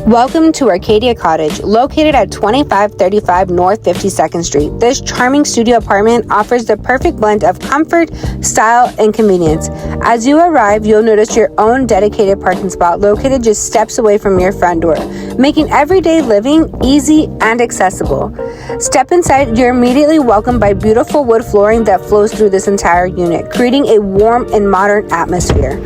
Welcome to Arcadia Cottage, located at 2535 North 52nd Street. This charming studio apartment offers the perfect blend of comfort, style, and convenience. As you arrive, you'll notice your own dedicated parking spot located just steps away from your front door, making everyday living easy and accessible. Step inside, you're immediately welcomed by beautiful wood flooring that flows through this entire unit, creating a warm and modern atmosphere.